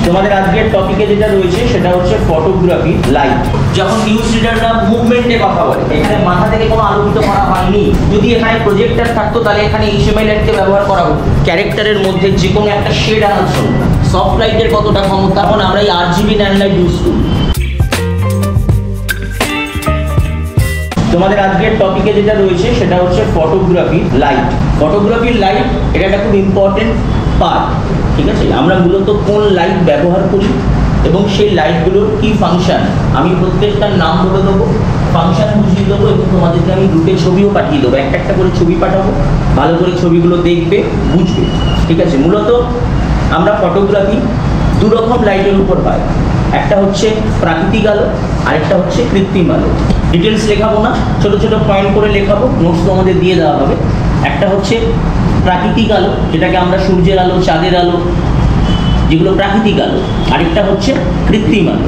তোমাদের আজকের টপিকে যেটা রয়েছে সেটা হচ্ছে ফটোগ্রাফি লাইট। যখন নিউজ রিডাররা মুভমেন্টে কথা বলে, এখানে মাথা থেকে কোনো আলোকিত করা হয়নি। যদি এখানে প্রজেক্টর থাকতো তাহলে এখানে HMI লাইটকে ব্যবহার করা হতো। ক্যারেক্টারের মধ্যে যে কোনো একটা শেড আনার জন্য সফট লাইটের কতটা ক্ষমতা, তখন আমরা এই RGB ন্যান লাইট ইউজ করি। তোমাদের আজকের টপিকে যেটা রয়েছে সেটা হচ্ছে ফটোগ্রাফি লাইট। ফটোগ্রাফির লাইট এটা একটা খুব ইম্পর্টেন্ট পার্ট, ঠিক আছে। আমরা মূলত কোন লাইট ব্যবহার করি এবং সেই লাইটগুলোর কি ফাংশন, আমি প্রত্যেকটার নাম বলে দেবো, ফাংশন বুঝিয়ে দেবো এবং তোমাদেরকে আমি গ্রুপে ছবিও পাঠিয়ে দেবো। একটা একটা করে ছবি পাঠাবো, ভালো করে ছবিগুলো দেখবে, বুঝবে, ঠিক আছে। মূলত আমরা ফটোগ্রাফি দু রকম লাইটের উপর হয়, একটা হচ্ছে প্রাকৃতিক আলো, আরেকটা হচ্ছে কৃত্রিম আলো। ডিটেলস লেখাবো না, ছোট ছোট পয়েন্ট করে লেখাবো, নোটস তো আমাদের দিয়ে দেওয়া হবে। একটা হচ্ছে প্রাকৃতিক আলো, যেটাকে আমরা সূর্যের আলো, চাঁদের আলো, যেগুলো প্রাকৃতিক আলো। আরেকটা হচ্ছে কৃত্রিম আলো।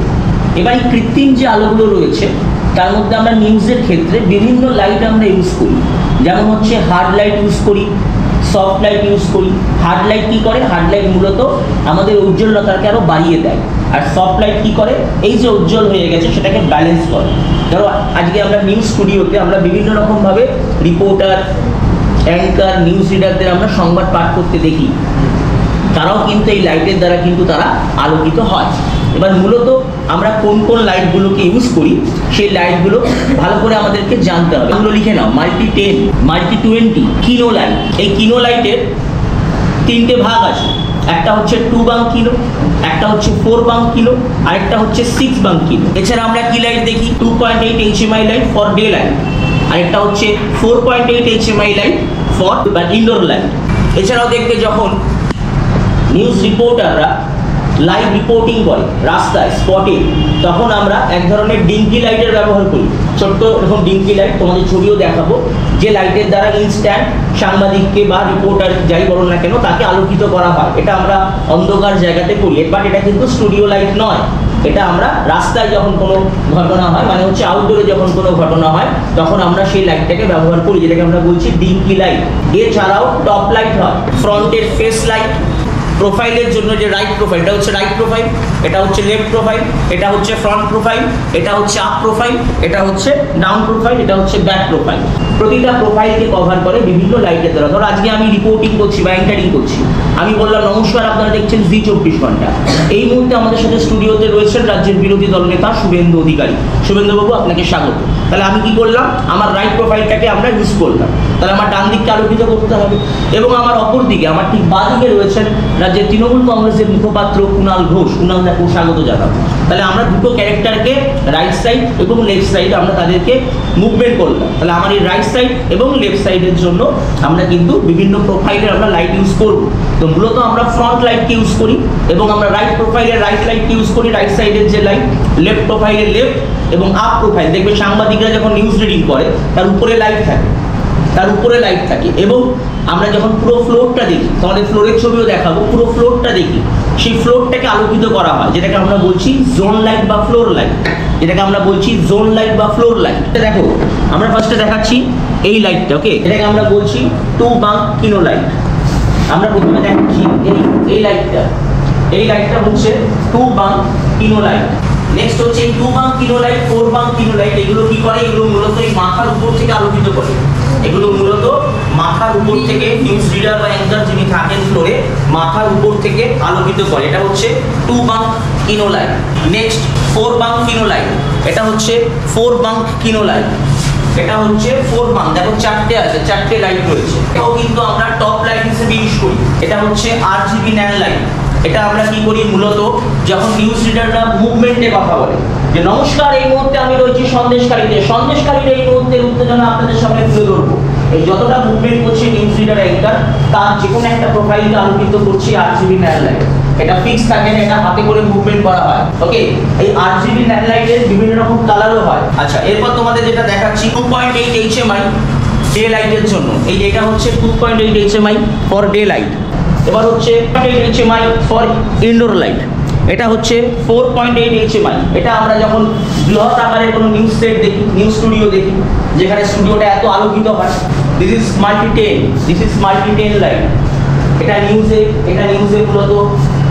এবার এই কৃত্রিম যে আলোগুলো রয়েছে তার মধ্যে আমরা নিউজের ক্ষেত্রে বিভিন্ন লাইট আমরা ইউজ করি। যেমন হচ্ছে হার্ড লাইট ইউজ করি, সফট লাইট ইউজ করি। হার্ড লাইট কী করে? হার্ড লাইট মূলত আমাদের উজ্জ্বলতাকে আরও বাড়িয়ে দেয়। আর সফট লাইট কী করে? এই যে উজ্জ্বল হয়ে গেছে সেটাকে ব্যালেন্স করে। ধরো আজকে আমরা নিউজ স্টুডিওতে আমরা বিভিন্ন রকমভাবে রিপোর্টার, অ্যাঙ্কার, নিউজ রিডারদের আমরা সংবাদ পাঠ করতে দেখি, তারাও কিন্তু এই লাইটের দ্বারা কিন্তু তারা আলোকিত হয়। এবার মূলত আমরা কোন কোন লাইটগুলোকে ইউজ করি সেই লাইটগুলো ভালো করে আমাদেরকে জানতে হবে। এগুলো লিখে নাও, মাল্টি-10, মাল্টি-20 কিনো লাইট। এই কিনো লাইটের তিনটে ভাগ আছে। একটা হচ্ছে 2 বাং কিলো, একটা হচ্ছে 4 বাং কিলো, আরেকটা হচ্ছে 6 বাং কিলো। এছাড়া আমরা কি লাইট দেখি? 2.8 HMI light for day light, আরেকটা হচ্ছে 4.8 HMI light for indoor light. এছাড়াও দেখবে যখন নিউজ রিপোর্টাররা লাইভ রিপোর্টিং করে রাস্তায়, স্পটে, তখন আমরা এক ধরনের ডিঙ্কি লাইটের ব্যবহার করি। ছোট্ট এরকম ডিঙ্কি লাইট, তোমাদের ছবিও দেখাবো, যে লাইটের দ্বারা ইনস্ট্যান্ট সাংবাদিককে বা রিপোর্টার যাই বলো না কেন তাকে আলোকিত করা হয়। এটা আমরা অন্ধকার জায়গাতে করি, বাট এটা কিন্তু স্টুডিও লাইট নয়। এটা আমরা রাস্তায় যখন কোনো ঘটনা হয়, মানে হচ্ছে আউটডোরে যখন কোনো ঘটনা হয়, তখন আমরা সেই লাইটটাকে ব্যবহার করি, যেটাকে আমরা বলছি ডিঙ্কি লাইট। এছাড়াও টপ লাইট হয়, ফ্রন্টের ফেস লাইট, প্রোফাইলের জন্য যে রাইট প্রোফাইল, এটা হচ্ছে রাইট প্রোফাইল, এটা হচ্ছে লেফট প্রোফাইল, এটা হচ্ছে ফ্রন্ট প্রোফাইল, এটা হচ্ছে আপ প্রোফাইল, এটা হচ্ছে ডাউন প্রোফাইল, এটা হচ্ছে ব্যাক প্রোফাইল। প্রতিটা প্রোফাইলকে কভার করে বিভিন্ন লাইটের দ্বারা। ধরো আজকে আমি রিপোর্টিং করছি বা অ্যাঙ্কারিং করছি, আমি বললাম নমস্কার, আপনারা দেখছেন জি 24 ঘন্টা। এই মুহূর্তে আমাদের সাথে স্টুডিওতে রয়েছেন রাজ্যের বিরোধী দলনেতা শুভেন্দু অধিকারী। শুভেন্দুবাবু, আপনাকে স্বাগত। তাহলে আমি কি করলাম? আমার রাইট প্রোফাইলটাকে আমরা ইউজ করলাম, তাহলে আমার ডান দিককে আলোকিত করতে হবে। এবং আমার অপর দিকে, আমার ঠিক বাঁ দিকে রয়েছেন রাজ্যের তৃণমূল কংগ্রেসের মুখপাত্র কুণাল ঘোষ। কুণালদাকে স্বাগত জানাবো। তাহলে আমরা দুটো ক্যারেক্টারকে রাইট সাইড এবং লেফট সাইড আমরা তাদেরকে মুভমেন্ট করলাম। তাহলে আমার এই রাইট সাইড এবং লেফট সাইডের জন্য আমরা কিন্তু বিভিন্ন প্রোফাইলের আমরা লাইট ইউজ করব। তো মূলত আমরা ফ্রন্ট লাইটকে ইউজ করি এবং আমরা রাইট প্রোফাইলের রাইট লাইটকে ইউজ করি, রাইট সাইডের যে লাইট, লেফট প্রোফাইলের লেফট এবং আপ প্রোফাইল। দেখবে সাংবাদিকরা যখন নিউজ রিডিং করে তার উপরে লাইট থাকে, এবং আমরা যখন পুরো ফ্লোরটা দেখি, তোমাদের ফ্লোরের ছবিও দেখাবো, পুরো ফ্লোরটা দেখি, সেই ফ্লোরটাকে আলোকিত করা হয়, যেটাকে আমরা বলছি জোন লাইট বা ফ্লোর লাইট, দেখো আমরা ফার্স্টে দেখাচ্ছি এই লাইটটা, ওকে, এটাকে আমরা বলছি 2 বাং কিনো লাইট। আমরা প্রথমে দেখাচ্ছি এই লাইটটা হচ্ছে 2 বাং কিনো লাইট। নেক্সট হচ্ছে এই 2 বাং কিনো লাইট, 4 বাং কিনো লাইট। এগুলো কি করে? এগুলো মূলত এই মাথার উপর থেকে আলোকিত করে। নিউজ রিডার বা অ্যাঙ্কার যিনি থাকেন ফ্লোরে, মাথার উপর থেকে আলোকিত করে। এটা হচ্ছে 2 বাং কিনো লাইট। নেক্সট 4 বাং কিনো লাইট। এটা হচ্ছে 4 বাং কিনো লাইট। এটা হচ্ছে 4 বাং। দেখো চারটে আছে, চারটে লাইট রয়েছে। এটাও কিন্তু আমরা টপ লাইট হিসেবে ইউজ করি। এটা হচ্ছে RGB ন্যান লাইট। এটা আমরা কি করি? মূলত যখন নিউজ রিডাররা মুভমেন্টে কথা বলে, যে নমস্কার, এই মুহূর্তে আমি রয়েছি সন্দেশকারীদের এই মুহূর্তের উত্তেজনা আপনাদের সামনে তুলে ধরবো। এই যতটা মুভমেন্ট করছে নিউজ রিডার অ্যাঙ্কার, তার যে কোনো একটা প্রোফাইলকে আলোকিত করছে RGB ন্যান লাইট। এটা ফিক্স থাকে না, এটা হাতে করে মুভমেন্ট করা হয়, ওকে। এই RGB ন্যান লাইটের বিভিন্ন রকম কালারও হয়। আচ্ছা, এরপর তোমাদের যেটা দেখাচ্ছি 2.8 HMI ডে লাইটের জন্য। এটা হচ্ছে 2.8 HMI ফর ডে লাইট। এবার হচ্ছে 8 HMI ফর ইনডোর লাইট। এটা হচ্ছে 4.8 HMI। এটা আমরা যখন বৃহৎ আকারের কোনো নিউজ সেট দেখি, নিউজ স্টুডিও দেখি, যেখানে স্টুডিওটা এত আলোকিত হয়, দিস ইজ মাল্টি-10 লাইট। এটা নিউজে মূলত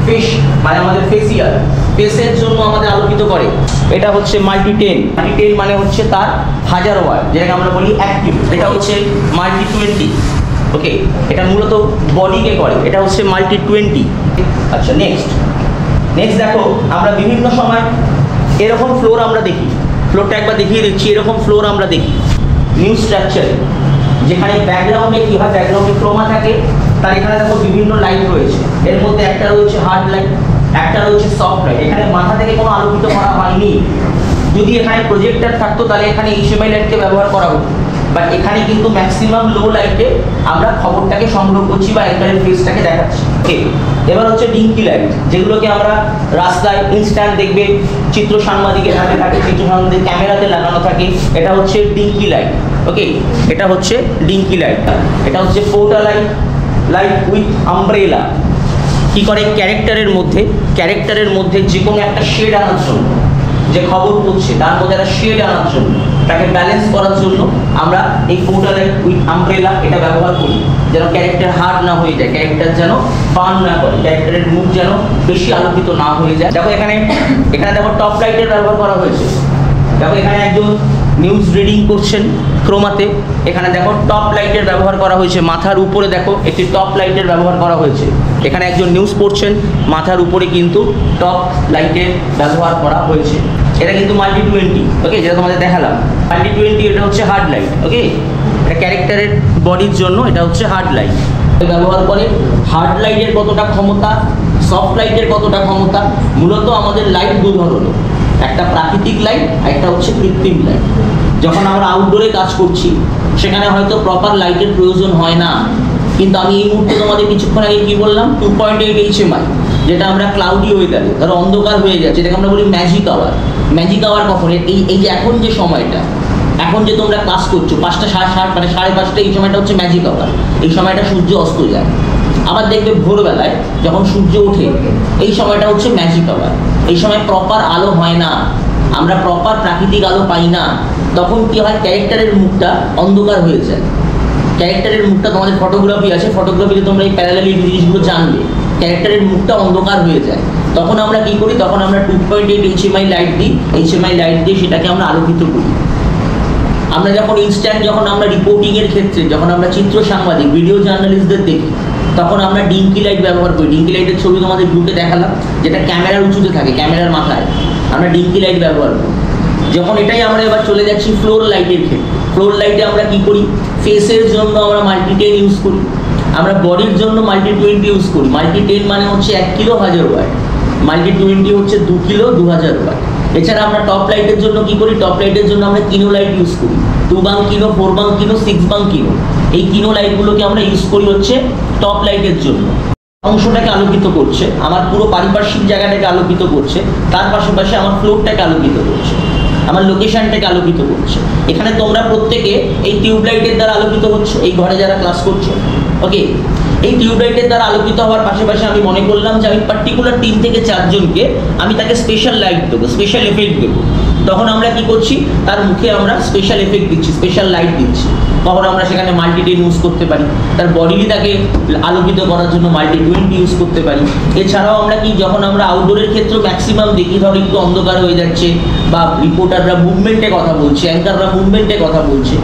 ফেস মানে আমাদের ফেসিয়াল, ফেসের জন্য আমাদের আলোকিত করে। এটা হচ্ছে মাল্টি 10, মাল্টি 10 মানে হচ্ছে তার 1000 ওয়াট, যেটাকে আমরা বলি অ্যাক্টিভ। এটা হচ্ছে মাল্টি 20, ওকে, এটা মূলত বডিকে করে, এটা হচ্ছে মাল্টি 20। আচ্ছা নেক্সট দেখো, আমরা বিভিন্ন সময় এরকম ফ্লোর আমরা দেখি, ফ্লোরটা একবার দেখিয়ে দিচ্ছি। এরকম ফ্লোর আমরা দেখি নিউ স্ট্রাকচারে, যেখানে ব্যাকগ্রাউন্ডে কী হয়, ব্যাকগ্রাউন্ডে ক্রোমা থাকে, তার এখানে দেখো বিভিন্ন লাইট রয়েছে। এর মধ্যে একটা রয়েছে হার্ড লাইট, একটা রয়েছে সফট লাইট। এখানে মাথা থেকে কোনো আলোকিত করা হয়নি। যদি এখানে প্রজেক্টর থাকতো তাহলে এখানে HMI লাইটকে ব্যবহার করা হতো, বাট এখানে কিন্তু ম্যাক্সিমাম লো লাইটে আমরা খবরটাকে সংগ্রহ করছি বা অ্যাঙ্কারের ফেসটাকে দেখাচ্ছি। ওকে, এবার হচ্ছে ডিঙ্কি লাইট, যেগুলোকে আমরা রাস্তায় ইনস্ট্যান্ট দেখবে চিত্র সাংবাদিকের হাতে থাকে, চিত্র সাংবাদিক ক্যামেরাতে লাগানো থাকে। এটা হচ্ছে ডিঙ্কি লাইট। ওকে, এটা হচ্ছে ডিঙ্কি লাইট। এটা হচ্ছে ফোটা লাইট উইথ আমব্রেলা। কি করে, ক্যারেক্টারের মধ্যে যে কোনো একটা শেড আনার জন্য, যে খবর পড়ছে তার মধ্যে একটা শেড আনার জন্য, তাকে ব্যালেন্স করার জন্য আমরা এই ফোটা লাইট উইথ আমব্রেলা এটা ব্যবহার করি, যেন ক্যারেক্টার হার্ড না হয়ে যায়, ক্যারেক্টার যেন বার্ন না করে, ক্যারেক্টারের মুখ যেন বেশি আলোকিত না হয়ে যায়। দেখো এখানে দেখো টপ লাইটের ব্যবহার করা হয়েছে। দেখো এখানে একজন নিউজ রিডিং করছেন ক্রোমাতে, এখানে দেখো টপ লাইটের ব্যবহার করা হয়েছে। মাথার উপরে দেখো একটি টপ লাইটের ব্যবহার করা হয়েছে। এখানে একজন নিউজ পড়ছেন, মাথার উপরে কিন্তু টপ লাইটের ব্যবহার করা হয়েছে। এটা কিন্তু মাল্টি 20, ওকে, যেটা তোমাদের দেখালাম মাল্টি 20। এটা হচ্ছে হার্ড লাইট, ওকে, এটা ক্যারেক্টারের বডির জন্য, এটা হচ্ছে হার্ড লাইট ব্যবহার করে। হার্ড লাইটের কতটা ক্ষমতা, সফট লাইটের কতটা ক্ষমতা, মূলত আমাদের লাইট দু ধরনের, একটা প্রাকৃতিক লাইট, একটা হচ্ছে কৃত্রিম লাইট। যখন আমরা আউটডোরে কাজ করছি সেখানে হয়তো প্রপার লাইটের প্রয়োজন হয় না, কিন্তু আমি এই মুহূর্তে তোমাদের কিছুক্ষণ আগে কি বললাম, 2.8 HMI, যেটা আমরা ক্লাউডি ওয়েদারে ধরো অন্ধকার হয়ে যাচ্ছে, যেটাকে আমরা বলি ম্যাজিক আওয়ার। ম্যাজিক আওয়ার কখন, এই যে এখন যে সময়টা, এখন যে তোমরা ক্লাস করছো 5টা 7:30 মানে 5:30, এই সময়টা হচ্ছে ম্যাজিক আওয়ার। এই সময়টা সূর্য অস্ত যায়। আবার দেখবে ভোরবেলায় যখন সূর্য ওঠে, এই সময়টা হচ্ছে ম্যাজিক আওয়ার। এই সময় প্রপার আলো হয় না, আমরা প্রপার প্রাকৃতিক আলো পাই না। তখন কি হয়, ক্যারেক্টারের মুখটা অন্ধকার হয়ে যায়। ক্যারেক্টারের মুখটা, তোমাদের ফটোগ্রাফি আছে, ফটোগ্রাফিতে তোমরা এই প্যারালালি জিনিসগুলো জানবে, ক্যারেক্টারের মুখটা অন্ধকার হয়ে যায়। তখন আমরা কি করি, তখন আমরা 2.8 HMI লাইট দিই, HMI লাইট দিয়ে সেটাকে আমরা আলোকিত করি। আমরা যখন ইনস্ট্যান্ট, যখন আমরা রিপোর্টিংয়ের ক্ষেত্রে, যখন আমরা চিত্র সাংবাদিক ভিডিও জার্নালিস্টদের দেখি, তখন আমরা ডিঙ্কি লাইট ব্যবহার করি। ডিঙ্কি লাইটের ছবি তোমাদের গ্রুপে দেখালাম, যেটা ক্যামেরার উঁচুতে থাকে, ক্যামেরার মাথায় আমরা ডিঙ্কি লাইট ব্যবহার করি। যখন এটাই আমরা এবার চলে যাচ্ছি ফ্লোর লাইটের ক্ষেত্রে, ফ্লোর লাইটে আমরা কি করি, ফেসের জন্য আমরা মাল্টি 10 ইউজ করি, আমরা বডির জন্য মাল্টি 20 ইউজ করি। মাল্টি 10 মানে হচ্ছে 1 কিলো 1000 ওয়াট, মাল্টি 20 হচ্ছে 2 কিলো 2000 ওয়াট। এছাড়া আমরা টপ লাইটের জন্য কি করি, টপ লাইটের জন্য আমরা কিনো লাইট ইউজ করি, 2 বাং কিনো, 4 বাং কিনো, 6 বাং কিনো। এই কিনো লাইটগুলোকে আমরা ইউজ করি হচ্ছে টপ লাইটের জন্য। অংশটাকে আলোকিত করছে, আমার পুরো পারিপার্শ্বিক জায়গাটাকে আলোকিত করছে, তার পাশাপাশি আমার ফ্লোরটাকে আলোকিত করছে, আমার লোকেশনটাকে আলোকিত করছে। এখানে তোমরা প্রত্যেকে এই টিউবলাইটের দ্বারা আলোকিত হচ্ছে, এই ঘরে যারা ক্লাস করছো, ওকে। এই টিউবলাইটের দ্বারা আলোকিত হওয়ার পাশাপাশি আমি মনে করলাম যে আমি পার্টিকুলার 3 থেকে 4 জনকে আমি তাকে স্পেশাল লাইট দেবো, স্পেশাল এফেক্ট দেবো। তখন আমরা কি করছি, তার মুখে আমরা স্পেশাল এফেক্ট দিচ্ছি, স্পেশাল লাইট দিচ্ছি। তখন আমরা সেখানে মাল্টি 10 ইউজ করতে পারি, তার বডিটি তাকে আলোকিত করার জন্য মাল্টি 20 ইউজ করতে পারি। এছাড়াও আমরা কি, যখন আমরা আউটডোরের ক্ষেত্রে ম্যাক্সিমাম দেখি, ধরো একটু অন্ধকার হয়ে যাচ্ছে বা রিপোর্টাররা মুভমেন্টে কথা বলছে, অ্যাঙ্কাররা মুভমেন্টে কথা বলছে,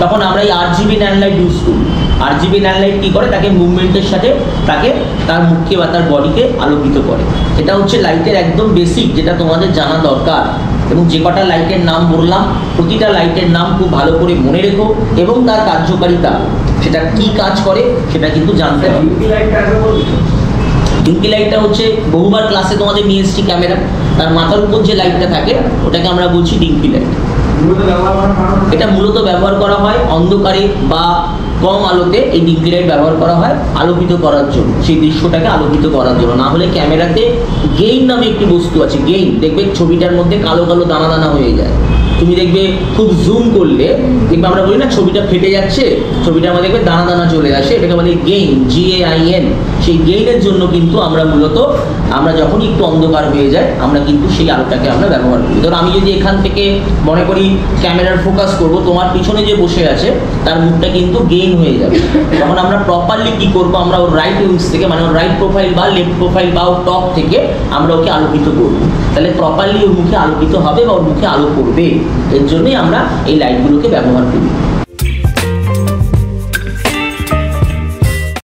তখন আমরা এই RGB ন্যান লাইট ইউজ করি। RGB ন্যান লাইট কী করে, তাকে মুভমেন্টের সাথে তাকে তার মুখকে বা তার বডিকে আলোকিত করে। এটা হচ্ছে লাইটের একদম বেসিক, যেটা তোমাদের জানা দরকার। এবং যে কটা লাইটের নাম বললাম, প্রতিটা লাইটের নাম খুব ভালো করে মনে রেখো এবং তার কার্যকারিতা, সেটা কি কাজ করে সেটা কিন্তু জানতে হবে। ডিঙ্কি লাইটটা হচ্ছে বহুবার ক্লাসে তোমাদের নিয়ে এসেছি, ক্যামেরা, তার মাথার উপর যে লাইটটা থাকে ওটাকে আমরা বলছি ডিঙ্কি লাইট। এটা মূলত ব্যবহার করা হয় অন্ধকারে বা কম আলোতে। এই ডিঙ্কি লাইট ব্যবহার করা হয় আলোকিত করার জন্য, সেই দৃশ্যটাকে আলোকিত করার জন্য। না হলে ক্যামেরাতে গেইন নামে একটি বস্তু আছে, গেইন, দেখবে ছবিটার মধ্যে কালো কালো দানা দানা হয়ে যায়। তুমি দেখবে খুব জুম করলে দেখবে, আমরা বলি না ছবিটা ফেটে যাচ্ছে, ছবিটার মধ্যে দেখবে দানা দানা চলে আসে, এটাকে বলে গেইন, GAIN। সেই গেইনের জন্য কিন্তু আমরা মূলত আমরা যখনই একটু অন্ধকার হয়ে যায় আমরা কিন্তু সেই আলোটাকে আমরা ব্যবহার করি। ধরো আমি যদি এখান থেকে মনে করি ক্যামেরার ফোকাস করব, তোমার পিছনে যে বসে আছে তার মুখটা কিন্তু গেইন হয়ে যাবে। তখন আমরা প্রপারলি কি করব, আমরা ওর রাইট উইংস থেকে মানে ওর রাইট প্রোফাইল বা লেফট প্রোফাইল বা ওর টপ থেকে আমরা ওকে আলোকিত করব। তাহলে প্রপারলি ওর মুখে আলোকিত হবে বা ওর মুখে আলো পড়বে। এর জন্যই আমরা এই লাইটগুলোকে ব্যবহার করি।